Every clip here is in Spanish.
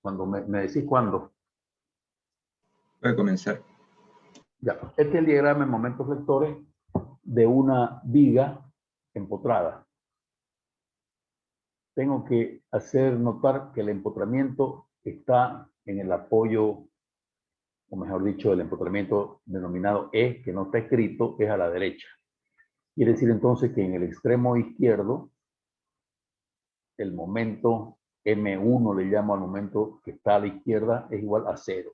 cuando me decís cuándo. Puede comenzar. Ya, este es el diagrama en momentos flectores de una viga empotrada. Tengo que hacer notar que el empotramiento está en el apoyo, o mejor dicho, el empotramiento denominado E, que no está escrito, es a la derecha. Quiere decir entonces que en el extremo izquierdo, el momento M1, le llamo al momento que está a la izquierda, es igual a 0.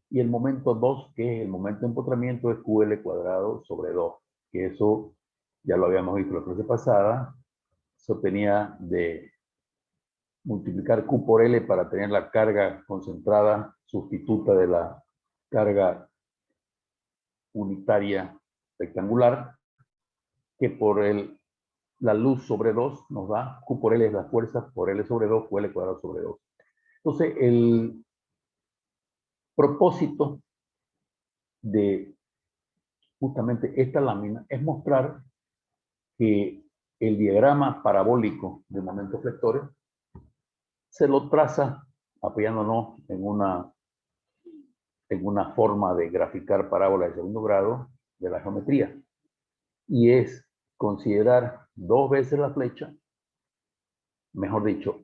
Y el momento 2, que es el momento de empotramiento, es QL cuadrado sobre 2. Que eso ya lo habíamos visto la clase pasada. Se obtenía de multiplicar Q por L para tener la carga concentrada sustituta de la carga unitaria rectangular, que por la luz sobre 2 nos da Q por L es la fuerza por L sobre 2, QL cuadrado sobre 2. Entonces, el propósito de justamente esta lámina es mostrar que el diagrama parabólico de momentos flectores se lo traza apoyándonos en una forma de graficar parábola de segundo grado de la geometría. Y es considerar 2 veces la flecha, mejor dicho,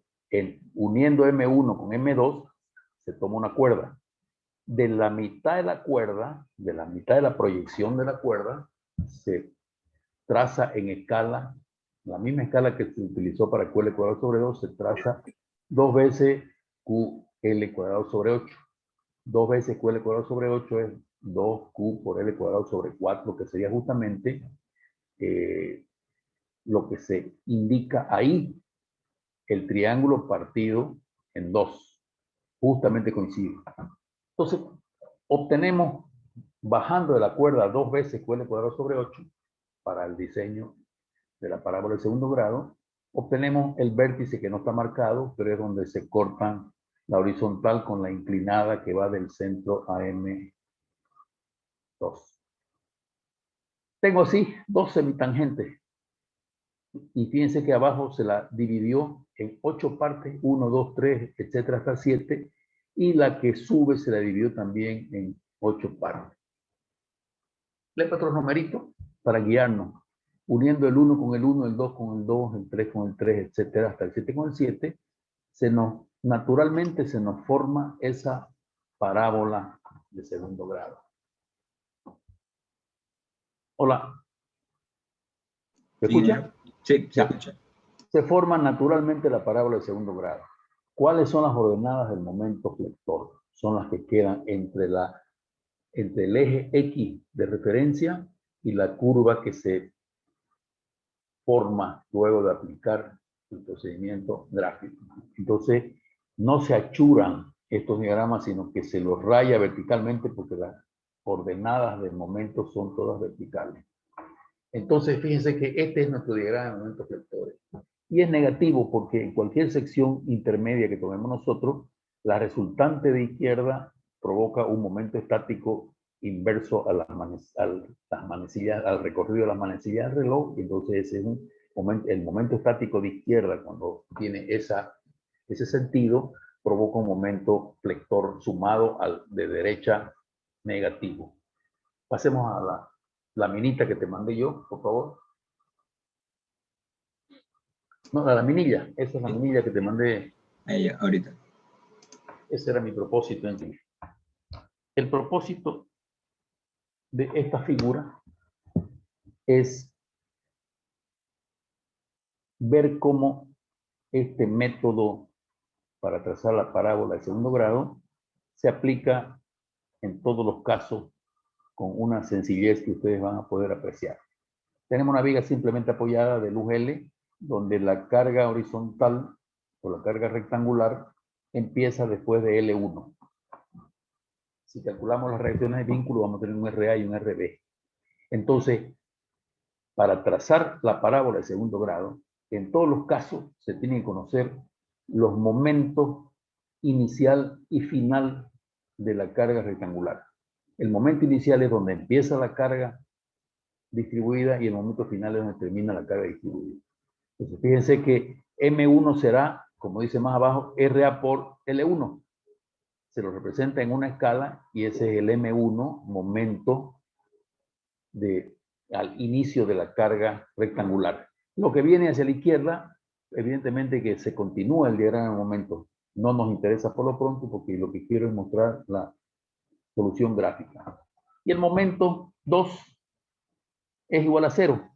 uniendo M1 con M2, se toma una cuerda. De la mitad de la cuerda, de la mitad de la proyección de la cuerda, se traza en escala, la misma escala que se utilizó para QL cuadrado sobre 2, se traza 2 veces QL cuadrado sobre 8. 2 veces QL cuadrado sobre 8 es 2Q por L cuadrado sobre 4, que sería justamente lo que se indica ahí, el triángulo partido en 2. Justamente coincide. Entonces, obtenemos, bajando de la cuerda 2 veces QL cuadrado sobre 8, para el diseño de la parábola de segundo grado, obtenemos el vértice que no está marcado, pero es donde se cortan la horizontal con la inclinada que va del centro a M2. Tengo así 2 semitangentes. Y fíjense que abajo se la dividió en 8 partes, 1, 2, 3, etcétera, hasta 7. Y la que sube se la dividió también en 8 partes. Leo otros numeritos para guiarnos, uniendo el 1 con el 1, el 2 con el 2, el 3 con el 3, etcétera, hasta el 7 con el 7, naturalmente se nos forma esa parábola de segundo grado. Hola. ¿Se escucha? Sí, se escucha. Se forma naturalmente la parábola de segundo grado. ¿Cuáles son las ordenadas del momento flector? Son las que quedan entre el eje X de referencia y la curva que se forma luego de aplicar el procedimiento gráfico. Entonces, no se achuran estos diagramas, sino que se los raya verticalmente porque las ordenadas del momento son todas verticales. Entonces, fíjense que este es nuestro diagrama de momentos flectores. Y es negativo porque en cualquier sección intermedia que tomemos nosotros, la resultante de izquierda provoca un momento estático inverso a las manecillas, al recorrido de las manecillas del reloj. Y entonces ese es el momento estático de izquierda, cuando tiene ese sentido, provoca un momento flector sumado al de derecha negativo. Pasemos a la minita que te mandé yo, por favor. No, la laminilla. Esa es la laminilla que te mandé. Ahí, ahorita. Ese era mi propósito en sí. El propósito de esta figura es ver cómo este método para trazar la parábola de segundo grado se aplica en todos los casos con una sencillez que ustedes van a poder apreciar. Tenemos una viga simplemente apoyada de luz L, donde la carga horizontal o la carga rectangular empieza después de L1. Si calculamos las reacciones de vínculo, vamos a tener un RA y un RB. Entonces, para trazar la parábola de segundo grado, en todos los casos se tienen que conocer los momentos inicial y final de la carga rectangular. El momento inicial es donde empieza la carga distribuida y el momento final es donde termina la carga distribuida. Entonces, fíjense que M1 será como dice más abajo, RA por L1. Se lo representa en una escala y ese es el M1, momento al inicio de la carga rectangular. Lo que viene hacia la izquierda, evidentemente que se continúa el diagrama de momento. No nos interesa por lo pronto porque lo que quiero es mostrar la solución gráfica. Y el momento 2 es igual a 0,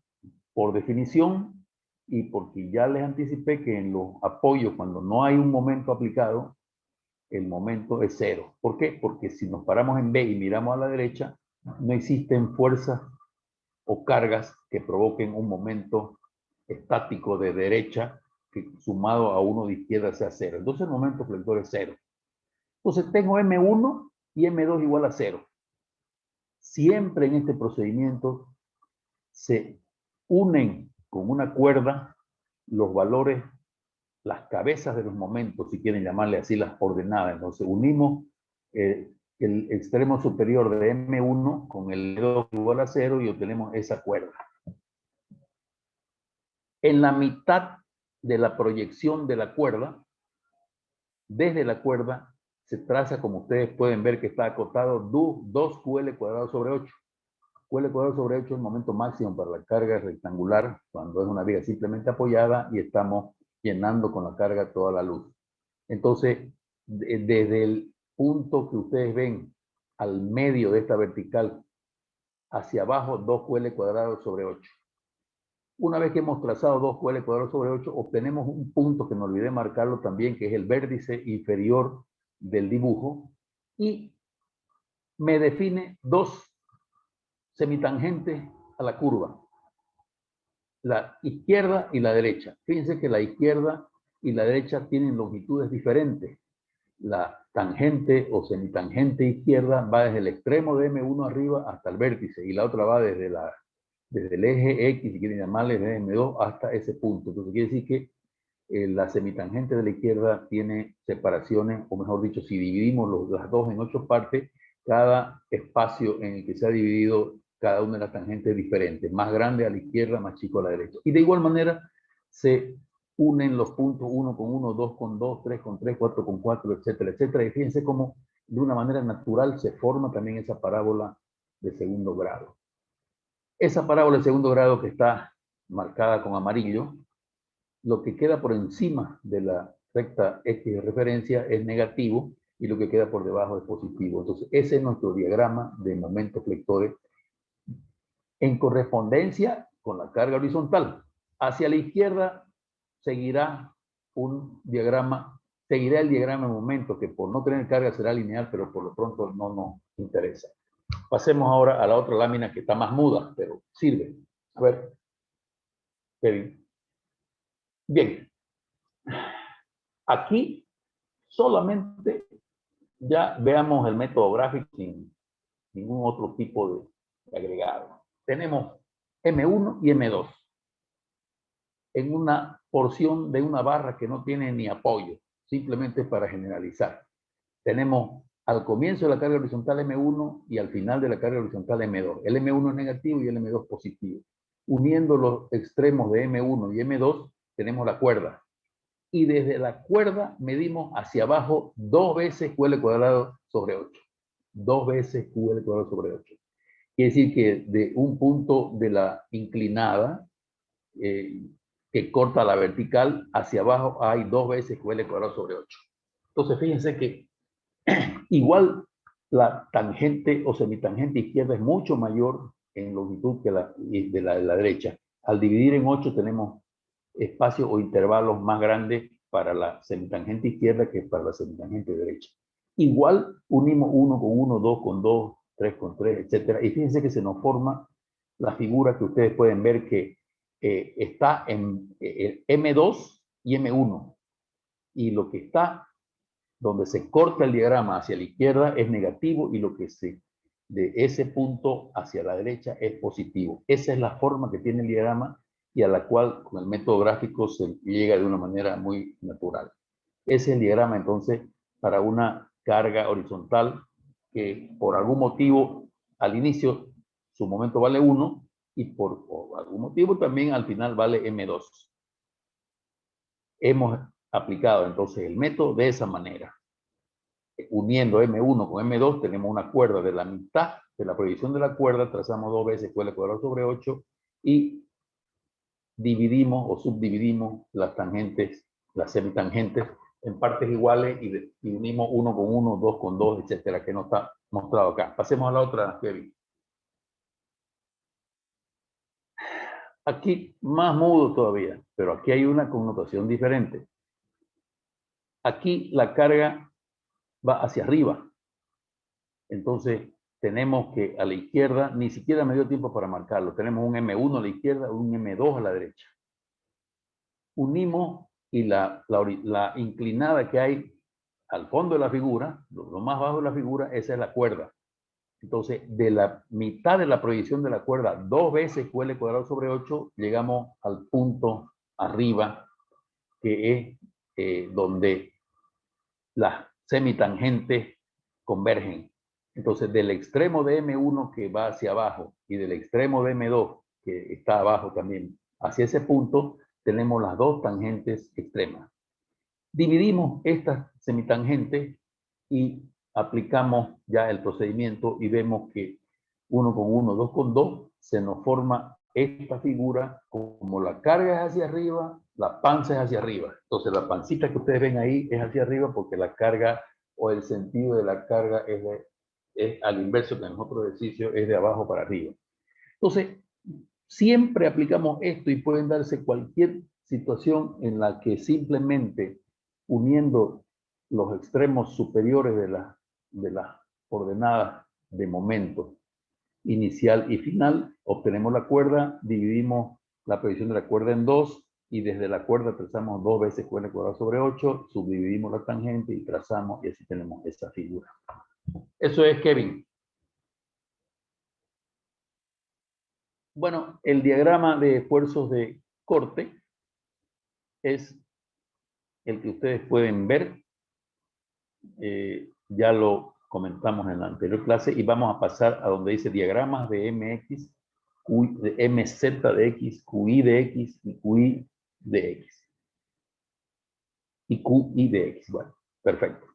por definición, y porque ya les anticipé que en los apoyos, cuando no hay un momento aplicado, el momento es 0. ¿Por qué? Porque si nos paramos en B y miramos a la derecha, no existen fuerzas o cargas que provoquen un momento estático de derecha que sumado a uno de izquierda sea 0. Entonces el momento flector es 0. Entonces tengo M1 y M2 igual a 0. Siempre en este procedimiento se unen con una cuerda los valores, las cabezas de los momentos, si quieren llamarle así, las ordenadas. Entonces unimos el extremo superior de M1 con el M2 igual a 0 y obtenemos esa cuerda. En la mitad de la proyección de la cuerda, desde la cuerda, se traza, como ustedes pueden ver que está acotado, 2 QL cuadrado sobre 8. QL cuadrado sobre 8 es el momento máximo para la carga rectangular, cuando es una viga simplemente apoyada y estamos llenando con la carga toda la luz. Entonces, desde el punto que ustedes ven al medio de esta vertical, hacia abajo, 2 QL cuadrado sobre 8. Una vez que hemos trazado 2 QL cuadrado sobre 8, obtenemos un punto que no olvidé marcarlo también, que es el vértice inferior del dibujo, y me define 2 semitangentes a la curva, la izquierda y la derecha. Fíjense que la izquierda y la derecha tienen longitudes diferentes. La tangente o semitangente izquierda va desde el extremo de M1 arriba hasta el vértice, y la otra va desde el eje X, si quieren llamarle, de M2 hasta ese punto. Entonces quiere decir que la semitangente de la izquierda tiene separaciones, o mejor dicho, si dividimos las dos en 8 partes, cada espacio en el que se ha dividido cada una de las tangentes es diferente, más grande a la izquierda, más chico a la derecha. Y de igual manera se unen los puntos 1 con 1, 2 con 2, 3 con 3, 4 con 4, etcétera, etcétera. Y fíjense cómo de una manera natural se forma también esa parábola de segundo grado. Esa parábola de segundo grado que está marcada con amarillo, lo que queda por encima de la recta X de referencia es negativo y lo que queda por debajo es positivo. Entonces, ese es nuestro diagrama de momentos flectores en correspondencia con la carga horizontal. Hacia la izquierda seguirá un diagrama, seguirá el diagrama de momentos que por no tener carga será lineal, pero por lo pronto no nos interesa. Pasemos ahora a la otra lámina que está más muda, pero sirve. A ver, Kevin. Bien. Aquí solamente ya veamos el método gráfico sin ningún otro tipo de agregado. Tenemos M1 y M2 en una porción de una barra que no tiene ni apoyo, simplemente para generalizar. Tenemos al comienzo de la carga horizontal M1 y al final de la carga horizontal M2. El M1 es negativo y el M2 positivo. Uniendo los extremos de M1 y M2 tenemos la cuerda. Y desde la cuerda medimos hacia abajo 2 veces QL cuadrado sobre 8. 2 veces QL cuadrado sobre 8. Quiere decir que de un punto de la inclinada que corta la vertical hacia abajo hay 2 veces QL cuadrado sobre 8. Entonces fíjense que igual la tangente o semitangente izquierda es mucho mayor en longitud que la de la derecha. Al dividir en 8 tenemos espacios o intervalos más grandes para la semitangente izquierda que para la semitangente derecha. Igual unimos 1 con 1, 2 con 2, 3 con 3, etc. Y fíjense que se nos forma la figura que ustedes pueden ver que está en M2 y M1. Y lo que está donde se corta el diagrama hacia la izquierda es negativo y lo que de ese punto hacia la derecha es positivo. Esa es la forma que tiene el diagrama y a la cual con el método gráfico se llega de una manera muy natural. Ese es el diagrama entonces para una carga horizontal que por algún motivo al inicio su momento vale 1 y por algún motivo también al final vale M2. Hemos aplicado entonces el método de esa manera. Uniendo M1 con M2 tenemos una cuerda de la mitad de la proyección de la cuerda, trazamos 2 veces Q al cuadrado sobre 8 y dividimos o subdividimos las tangentes, las semitangentes en partes iguales y unimos 1 con 1, 2 con 2, etcétera, que no está mostrado acá. Pasemos a la otra, Kevin. Aquí más mudo todavía, pero aquí hay una connotación diferente. Aquí la carga va hacia arriba. Entonces tenemos que a la izquierda, ni siquiera me dio tiempo para marcarlo, tenemos un M1 a la izquierda, un M2 a la derecha. Unimos y la inclinada que hay al fondo de la figura, lo más bajo de la figura, esa es la cuerda. Entonces, de la mitad de la proyección de la cuerda, 2 veces Q al cuadrado sobre 8, llegamos al punto arriba, que es donde las semitangentes convergen. Entonces, del extremo de M1 que va hacia abajo y del extremo de M2 que está abajo también, hacia ese punto, tenemos las dos tangentes extremas. Dividimos estas semitangentes y aplicamos ya el procedimiento y vemos que 1 con 1, 2 con 2, se nos forma esta figura como la carga es hacia arriba, la panza es hacia arriba. Entonces la pancita que ustedes ven ahí es hacia arriba porque la carga o el sentido de la carga es al inverso que en otro ejercicio es de abajo para arriba. Entonces, siempre aplicamos esto y pueden darse cualquier situación en la que simplemente uniendo los extremos superiores de las coordenadas de momento inicial y final, obtenemos la cuerda, dividimos la proyección de la cuerda en 2 y desde la cuerda trazamos 2 veces Q al cuadrado sobre 8, subdividimos la tangente y trazamos y así tenemos esa figura. Eso es, Kevin. Bueno, el diagrama de esfuerzos de corte es el que ustedes pueden ver. Ya lo comentamos en la anterior clase y vamos a pasar a donde dice diagramas de MX, de MZ de X, QI de X y QI de X. Y QI de X. Bueno, perfecto.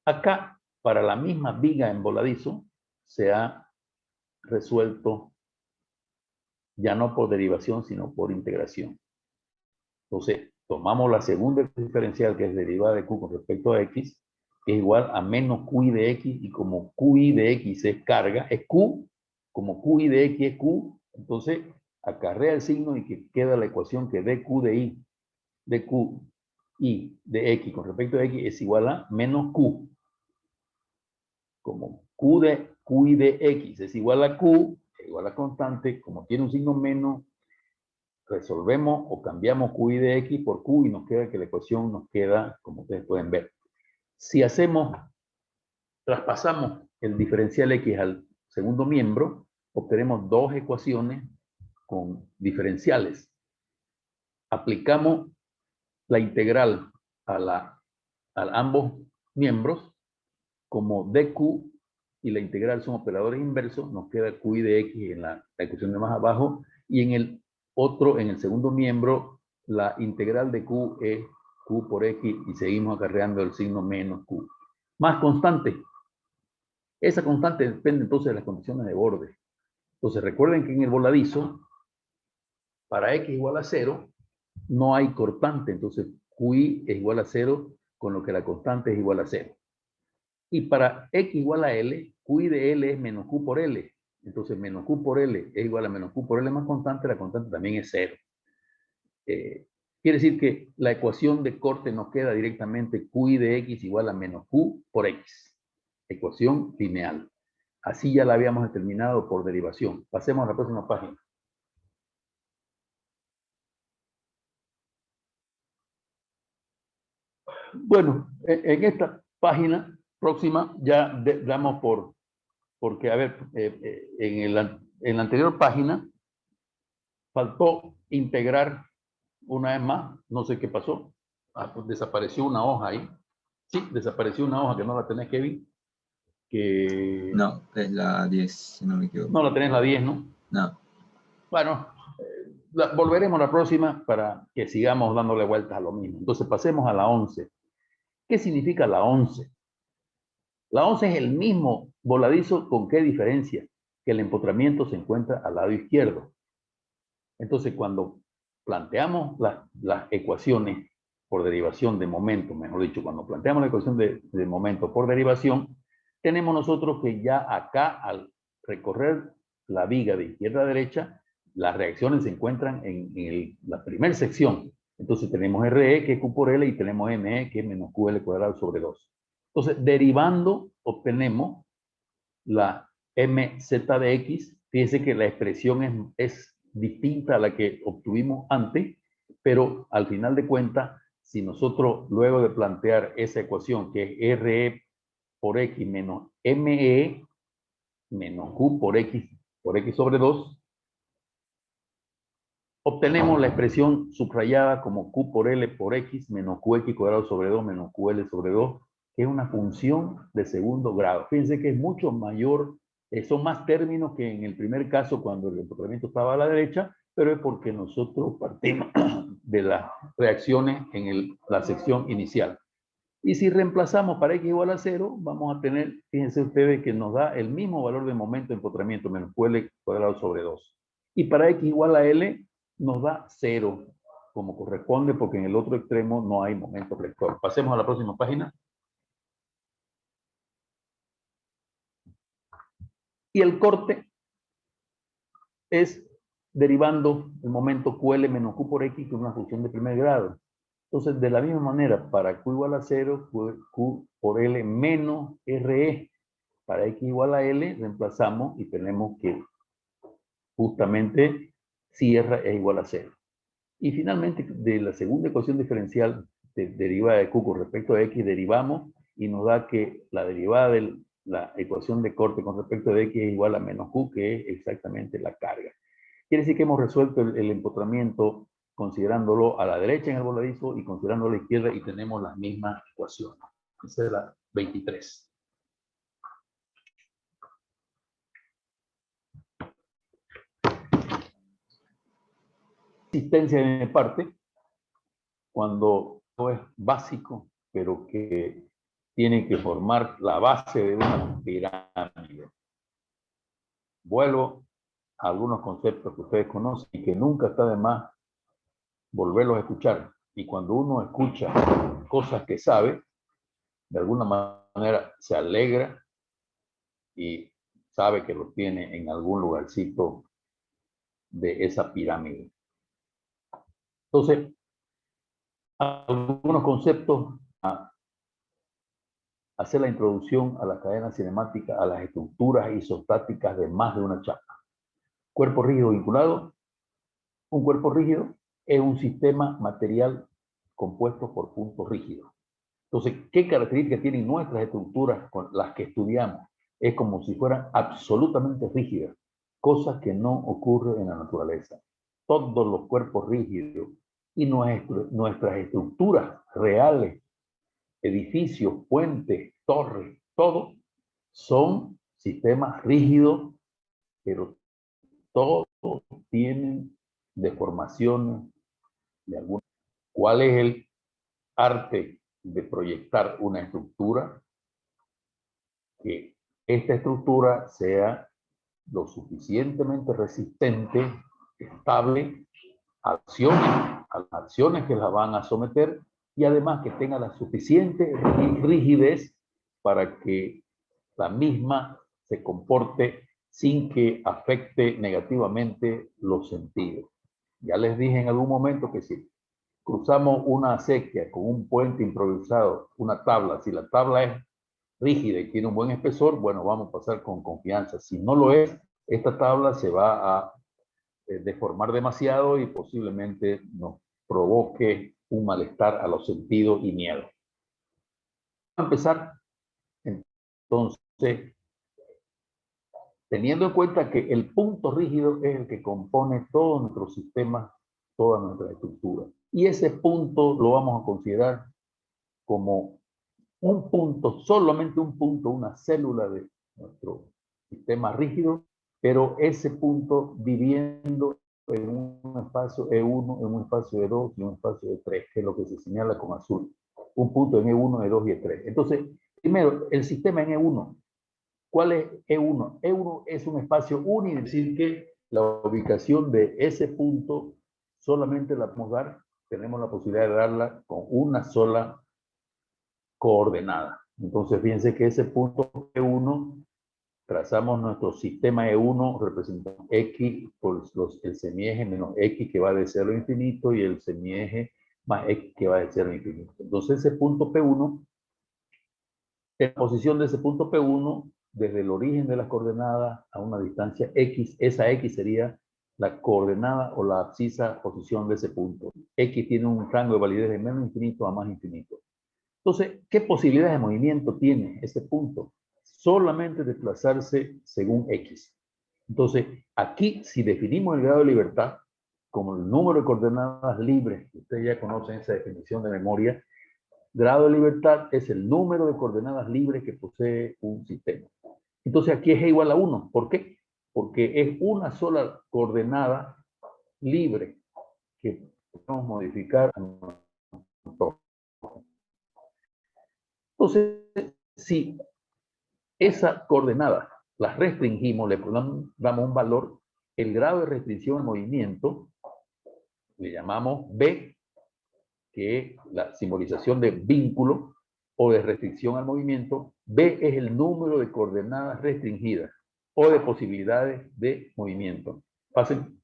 Acá, para la misma viga en voladizo, se ha resuelto ya no por derivación, sino por integración. Entonces, tomamos la segunda diferencial, que es derivada de Q con respecto a X, que es igual a menos QI de X, y como QI de X es carga, es Q, como QI de X es Q, entonces acarrea el signo y que queda la ecuación que dQ de I, de QI de X con respecto a X es igual a menos Q. Como QI de X es igual a Q, es igual a constante, como tiene un signo menos, resolvemos o cambiamos QI de X por Q y nos queda que la ecuación nos queda, como ustedes pueden ver. Si traspasamos el diferencial X al segundo miembro, obtenemos dos ecuaciones con diferenciales. Aplicamos la integral a ambos miembros como dq y la integral son operadores inversos, nos queda QI de X en la ecuación de más abajo y en el otro, en el segundo miembro, la integral de Q es Q por X y seguimos acarreando el signo menos Q. Más constante. Esa constante depende entonces de las condiciones de borde. Entonces recuerden que en el voladizo, para X igual a 0, no hay cortante. Entonces QI es igual a 0, con lo que la constante es igual a 0. Y para X igual a L, QI de L es menos Q por L. Entonces menos Q por L es igual a menos Q por L más constante, la constante también es 0. Quiere decir que la ecuación de corte nos queda directamente QI de X igual a menos Q por X. Ecuación lineal. Así ya la habíamos determinado por derivación. Pasemos a la próxima página. Bueno, en esta página próxima ya damos porque, a ver, en la anterior página faltó integrar una vez más, no sé qué pasó. Pues desapareció una hoja ahí. Sí, desapareció una hoja que no la tenés, Kevin. No, es la 10, si no me equivoco. No la tenés la 10, ¿no? No. Bueno, volveremos la próxima para que sigamos dándole vueltas a lo mismo. Entonces pasemos a la 11. ¿Qué significa la 11? La 11 es el mismo voladizo, ¿con qué diferencia? Que el empotramiento se encuentra al lado izquierdo. Entonces, cuando planteamos las ecuaciones por derivación de momento, mejor dicho, cuando planteamos la ecuación de momento por derivación, tenemos nosotros que ya acá, al recorrer la viga de izquierda a derecha, las reacciones se encuentran en la primera sección. Entonces tenemos RE, que es Q por L, y tenemos ME, que es menos QL cuadrado sobre 2. Entonces, derivando, obtenemos la MZ de X. Fíjense que la expresión es distinta a la que obtuvimos antes, pero al final de cuentas, si nosotros luego de plantear esa ecuación, que es RE por X menos ME menos Q por X sobre 2, obtenemos la expresión subrayada como Q por L por X menos QX cuadrado sobre 2 menos QL sobre 2, que es una función de segundo grado. Fíjense que es mucho mayor, son más términos que en el primer caso cuando el empotramiento estaba a la derecha, pero es porque nosotros partimos de las reacciones en la sección inicial. Y si reemplazamos para X igual a 0, vamos a tener, fíjense ustedes que nos da el mismo valor de momento de empotramiento, menos QL cuadrado sobre 2. Y para X igual a L, nos da 0, como corresponde, porque en el otro extremo no hay momento rector. Pasemos a la próxima página. Y el corte es derivando el momento QL menos Q por X, que es una función de primer grado. Entonces, de la misma manera, para Q igual a 0, Q por L menos RE. Para X igual a L, reemplazamos y tenemos que justamente si R es igual a 0. Y finalmente, de la segunda ecuación diferencial derivada de Q con respecto a X, derivamos y nos da que la derivada de la ecuación de corte con respecto a X es igual a menos Q, que es exactamente la carga. Quiere decir que hemos resuelto el empotramiento considerándolo a la derecha en el voladizo y considerándolo a la izquierda, y tenemos las mismas ecuaciones. Esa es la 23. Existencia de mi parte, cuando no es básico, pero que tiene que formar la base de una pirámide. Vuelvo a algunos conceptos que ustedes conocen y que nunca está de más volverlos a escuchar. Y cuando uno escucha cosas que sabe, de alguna manera se alegra y sabe que lo tiene en algún lugarcito de esa pirámide. Entonces, algunos conceptos a hacer la introducción a la cadena cinemática, a las estructuras isostáticas de más de una chapa. Cuerpo rígido vinculado. Un cuerpo rígido es un sistema material compuesto por puntos rígidos. Entonces, ¿qué características tienen nuestras estructuras con las que estudiamos? Es como si fueran absolutamente rígidas, cosas que no ocurren en la naturaleza. Todos los cuerpos rígidos y nuestras estructuras reales, edificios, puentes, torres, todo, son sistemas rígidos, pero todos tienen deformaciones de alguna. ¿Cuál es el arte de proyectar una estructura? Que esta estructura sea lo suficientemente resistente, estable a las acciones que la van a someter, y además que tenga la suficiente rigidez para que la misma se comporte sin que afecte negativamente los sentidos. Ya les dije en algún momento que si cruzamos una acequia con un puente improvisado, una tabla, si la tabla es rígida y tiene un buen espesor, bueno, vamos a pasar con confianza. Si no lo es, esta tabla se va a deformar demasiado y posiblemente nos provoque un malestar a los sentidos y miedo. Vamos a empezar, entonces, teniendo en cuenta que el punto rígido es el que compone todo nuestro sistema, toda nuestra estructura. Y ese punto lo vamos a considerar como un punto, solamente un punto, una célula de nuestro sistema rígido, pero ese punto dividiendo en un espacio E1, en un espacio E2 y un espacio E3, que es lo que se señala con azul. Un punto en E1, E2 y E3. Entonces, primero, el sistema en E1. ¿Cuál es E1? E1 es un espacio único, es decir, que la ubicación de ese punto solamente la podemos dar, tenemos la posibilidad de darla con una sola coordenada. Entonces, fíjense que ese punto E1, trazamos nuestro sistema E1 representando X por el semieje menos X que va de 0 a infinito y el semieje más X que va de 0 a infinito. Entonces, ese punto P1, en posición de ese punto P1, desde el origen de las coordenadas a una distancia X, esa X sería la coordenada o la abscisa posición de ese punto. X tiene un rango de validez de menos infinito a más infinito. Entonces, ¿qué posibilidades de movimiento tiene ese punto? Solamente desplazarse según X. Entonces, aquí, si definimos el grado de libertad como el número de coordenadas libres, ustedes ya conocen esa definición de memoria, grado de libertad es el número de coordenadas libres que posee un sistema. Entonces, aquí es igual a 1. ¿Por qué? Porque es una sola coordenada libre que podemos modificar. Entonces, si esa coordenada las restringimos, le damos un valor, el grado de restricción al movimiento, le llamamos B, que es la simbolización de vínculo o de restricción al movimiento. B es el número de coordenadas restringidas o de posibilidades de movimiento. Pasen.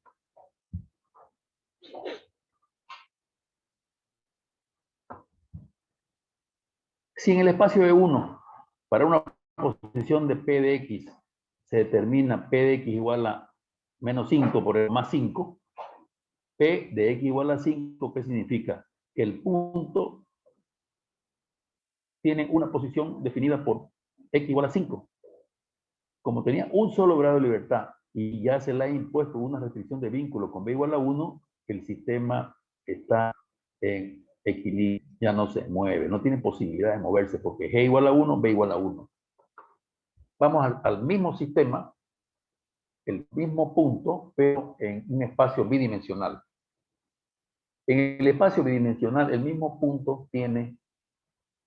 Si en el espacio E1, para una posición de P de X, se determina P de X igual a menos 5 por el más 5, P de X igual a 5, ¿qué significa? Que el punto tiene una posición definida por X igual a 5. Como tenía un solo grado de libertad y ya se le ha impuesto una restricción de vínculo con B igual a 1, el sistema está en equilibrio, ya no se mueve, no tiene posibilidad de moverse porque G igual a 1, B igual a 1. Vamos al mismo sistema, el mismo punto, pero en un espacio bidimensional. En el espacio bidimensional, el mismo punto tiene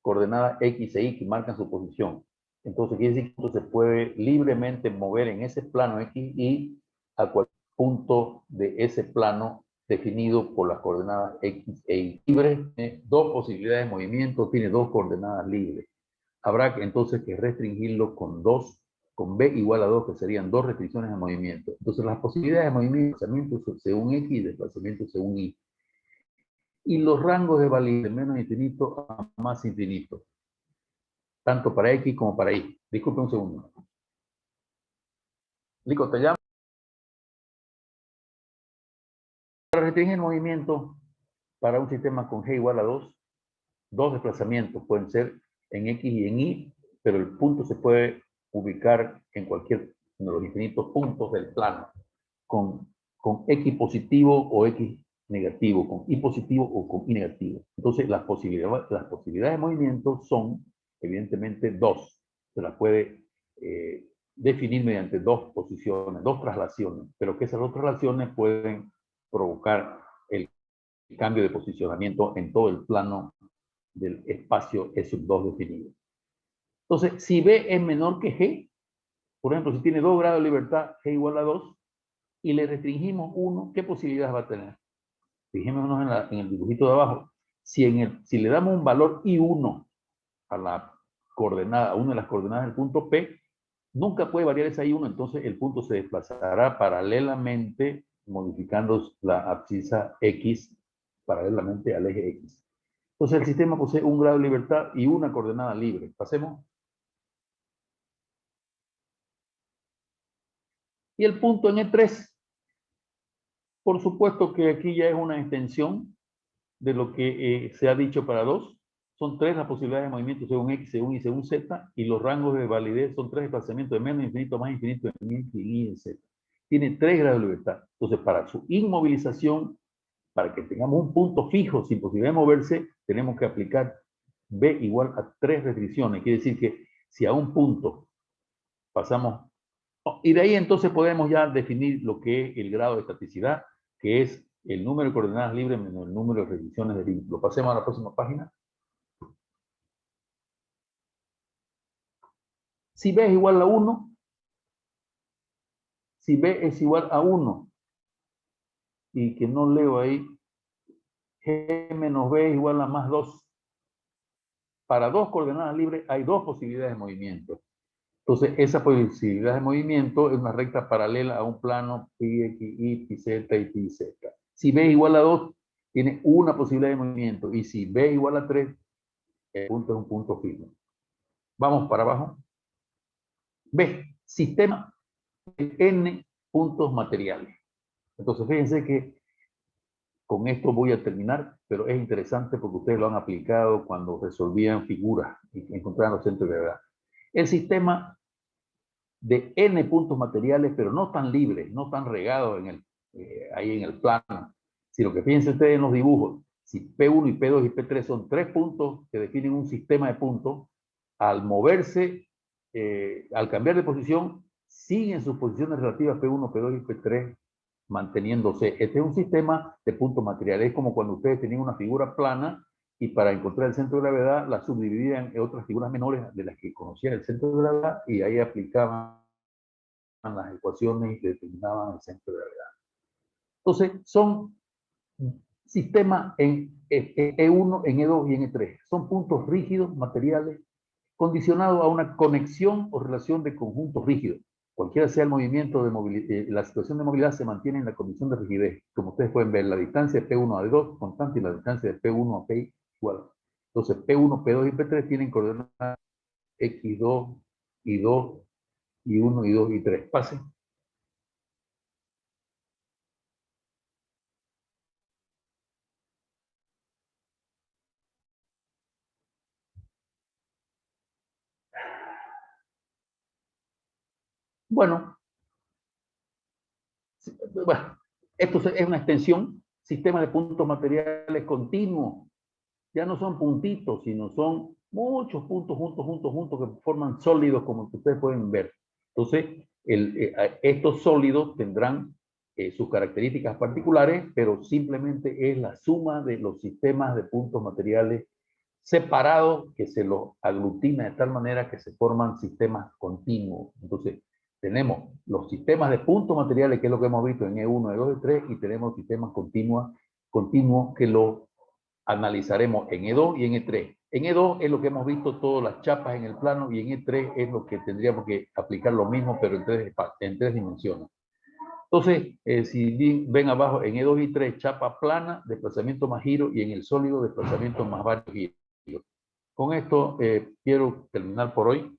coordenadas X e Y que marcan su posición. Entonces, quiere decir que se puede libremente mover en ese plano X y a cualquier punto de ese plano definido por las coordenadas X e Y. Libre tiene dos posibilidades de movimiento, tiene dos coordenadas libres. Habrá entonces que restringirlo con B igual a 2, que serían dos restricciones de movimiento. Entonces, las posibilidades de movimiento, desplazamiento según X y desplazamiento según Y. Y los rangos de validez de menos infinito a más infinito, tanto para X como para Y. Disculpe un segundo. Lico, te llamo. Para restringir el movimiento para un sistema con G igual a 2, dos desplazamientos pueden ser en X y en Y, pero el punto se puede ubicar en cualquier de los infinitos puntos del plano, con X positivo o X negativo, con Y positivo o con Y negativo. Entonces, las posibilidades de movimiento son, evidentemente, dos. Se las puede definir mediante dos posiciones, dos traslaciones, pero que esas dos traslaciones pueden provocar el cambio de posicionamiento en todo el plano del espacio E2 definido. Entonces, si B es menor que G, por ejemplo, si tiene 2 grados de libertad, G igual a 2, y le restringimos 1, ¿qué posibilidades va a tener? Fijémonos en el dibujito de abajo. Si le damos un valor I1 a la coordenada, a una de las coordenadas del punto P, nunca puede variar esa I1, entonces el punto se desplazará paralelamente, modificando la abscisa X paralelamente al eje X. Entonces el sistema posee un grado de libertad y una coordenada libre. Pasemos. Y el punto en E3. Por supuesto que aquí ya es una extensión de lo que se ha dicho para 2. Son 3 las posibilidades de movimiento según X, según Y, según Z, y los rangos de validez son 3 desplazamientos de menos infinito a más infinito en X, Y y Z. Tiene 3 grados de libertad. Entonces, para su inmovilización, para que tengamos un punto fijo sin posibilidad de moverse, tenemos que aplicar B igual a 3 restricciones. Quiere decir que si a un punto pasamos, y de ahí entonces podemos ya definir lo que es el grado de estaticidad que es el número de coordenadas libres menos el número de revisiones de vínculo. Pasemos a la próxima página. Si B es igual a 1, si B es igual a 1, y que no leo ahí, G menos B es igual a más 2. Para dos coordenadas libres hay dos posibilidades de movimiento. Entonces, esa posibilidad de movimiento es una recta paralela a un plano pi x, y, pi z y pi z. Si B es igual a 2, tiene una posibilidad de movimiento. Y si B es igual a 3, el punto es un punto fijo. Vamos para abajo. B, sistema de n puntos materiales. Entonces, fíjense que con esto voy a terminar, pero es interesante porque ustedes lo han aplicado cuando resolvían figuras y encontraban los centros de gravedad. El sistema de n puntos materiales, pero no tan libres, no tan regados ahí en el plano, sino que fíjense ustedes en los dibujos. Si P1 y P2 y P3 son tres puntos que definen un sistema de puntos, al moverse, al cambiar de posición, siguen sus posiciones relativas P1, P2 y P3 manteniéndose. Este es un sistema de puntos materiales. Es como cuando ustedes tenían una figura plana y para encontrar el centro de gravedad la subdividían en otras figuras menores de las que conocían el centro de gravedad y ahí aplicaban las ecuaciones y determinaban el centro de gravedad. Entonces, son sistemas en E1, en E2 y en E3. Son puntos rígidos, materiales, condicionados a una conexión o relación de conjuntos rígidos. Cualquiera sea el movimiento de movilidad, la situación de movilidad se mantiene en la condición de rigidez. Como ustedes pueden ver, la distancia de P1 a D2 constante y la distancia de P1 a P igual. Entonces, P1, P2 y P3 tienen coordenadas X2, Y2, Y1, Y2 y 3. Pase. Bueno, esto es una extensión, sistema de puntos materiales continuos. Ya no son puntitos, sino son muchos puntos juntos, que forman sólidos, como ustedes pueden ver. Entonces, estos sólidos tendrán sus características particulares, pero simplemente es la suma de los sistemas de puntos materiales separados que se los aglutina de tal manera que se forman sistemas continuos. Entonces, tenemos los sistemas de puntos materiales, que es lo que hemos visto en E1, E2, E3, y tenemos sistemas continuos que los analizaremos en E2 y en E3. En E2 es lo que hemos visto todas las chapas en el plano y en E3 es lo que tendríamos que aplicar lo mismo, pero en tres dimensiones. Entonces, si ven abajo, en E2 y 3, chapa plana, desplazamiento más giro, y en el sólido, desplazamiento más varios giros. Con esto quiero terminar por hoy.